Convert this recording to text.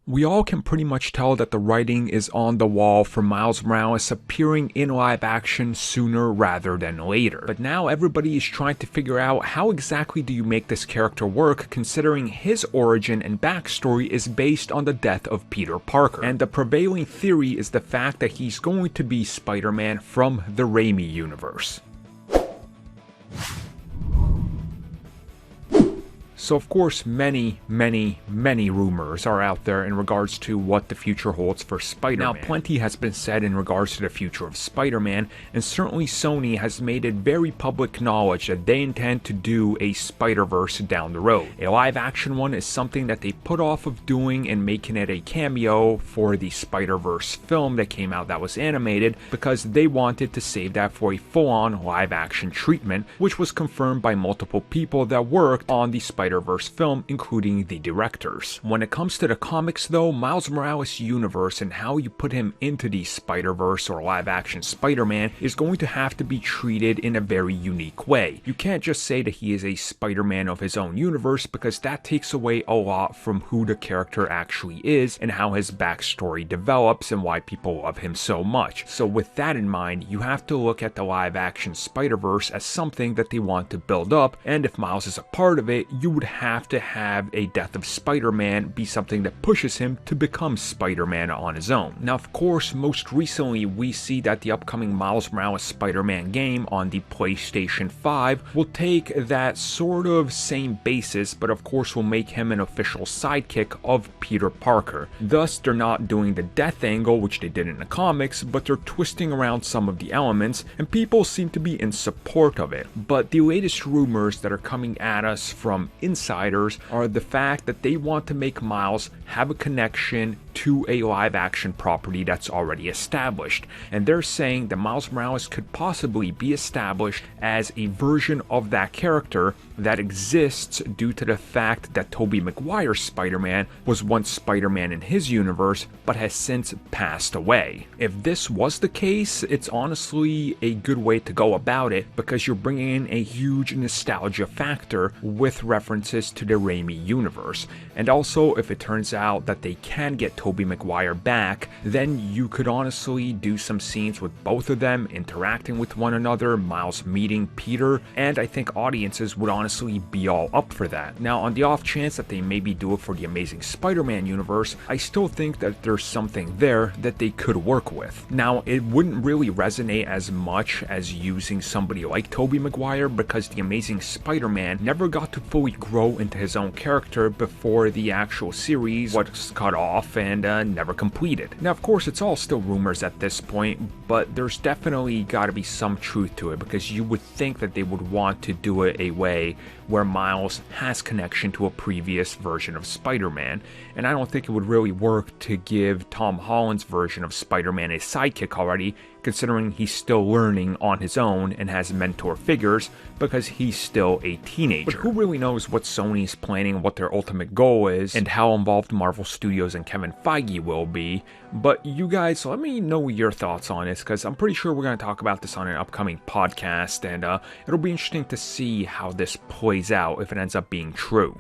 We all can pretty much tell that the writing is on the wall for Miles Morales appearing in live action sooner rather than later. But now everybody is trying to figure out how exactly do you make this character work, considering his origin and backstory is based on the death of Peter Parker. And the prevailing theory is the fact that he's going to be Spider-Man from the Raimi universe. So of course many rumors are out there in regards to what the future holds for Spider-Man. Now plenty has been said in regards to the future of Spider-Man, and certainly Sony has made it very public knowledge that they intend to do a Spider-Verse down the road. A live action one is something that they put off of doing and making it a cameo for the Spider-Verse film that came out that was animated, because they wanted to save that for a full-on live action treatment, which was confirmed by multiple people that worked on the Spider-Verse film, including the directors. When it comes to the comics though, Miles Morales' universe and how you put him into the Spider-Verse or live-action Spider-Man is going to have to be treated in a very unique way. You can't just say that he is a Spider-Man of his own universe, because that takes away a lot from who the character actually is and how his backstory develops and why people love him so much. So with that in mind, you have to look at the live-action Spider-Verse as something that they want to build up, and if Miles is a part of it, you would have to have a death of Spider-Man be something that pushes him to become Spider-Man on his own. Now of course, most recently we see that the upcoming Miles Morales Spider-Man game on the PlayStation 5 will take that sort of same basis, but of course will make him an official sidekick of Peter Parker. Thus they're not doing the death angle, which they did in the comics, but they're twisting around some of the elements, and people seem to be in support of it. But the latest rumors that are coming at us from insiders are the fact that they want to make Miles have a connection to a live action property that's already established, and they're saying that Miles Morales could possibly be established as a version of that character that exists due to the fact that Tobey Maguire's Spider-Man was once Spider-Man in his universe but has since passed away. If this was the case, it's honestly a good way to go about it, because you're bringing in a huge nostalgia factor with references to the Raimi universe. And also, if it turns out that they can get Tobey Maguire back, then you could honestly do some scenes with both of them interacting with one another, Miles meeting Peter, and I think audiences would honestly be all up for that. Now, on the off chance that they maybe do it for the Amazing Spider-Man universe, I still think that there's something there that they could work with. Now, it wouldn't really resonate as much as using somebody like Tobey Maguire, because the Amazing Spider-Man never got to fully grow into his own character before the actual series was cut off and never completed. Now of course it's all still rumors at this point, but there's definitely got to be some truth to it, because you would think that they would want to do it a way where Miles has connection to a previous version of Spider-Man, and I don't think it would really work to give Tom Holland's version of Spider-Man a sidekick already, considering he's still learning on his own and has mentor figures, because he's still a teenager. But who really knows what Sony's planning, what their ultimate goal is, and how involved Marvel Studios and Kevin Feige will be. But you guys, let me know your thoughts on this, because I'm pretty sure we're going to talk about this on an upcoming podcast, and it'll be interesting to see how this plays out if it ends up being true.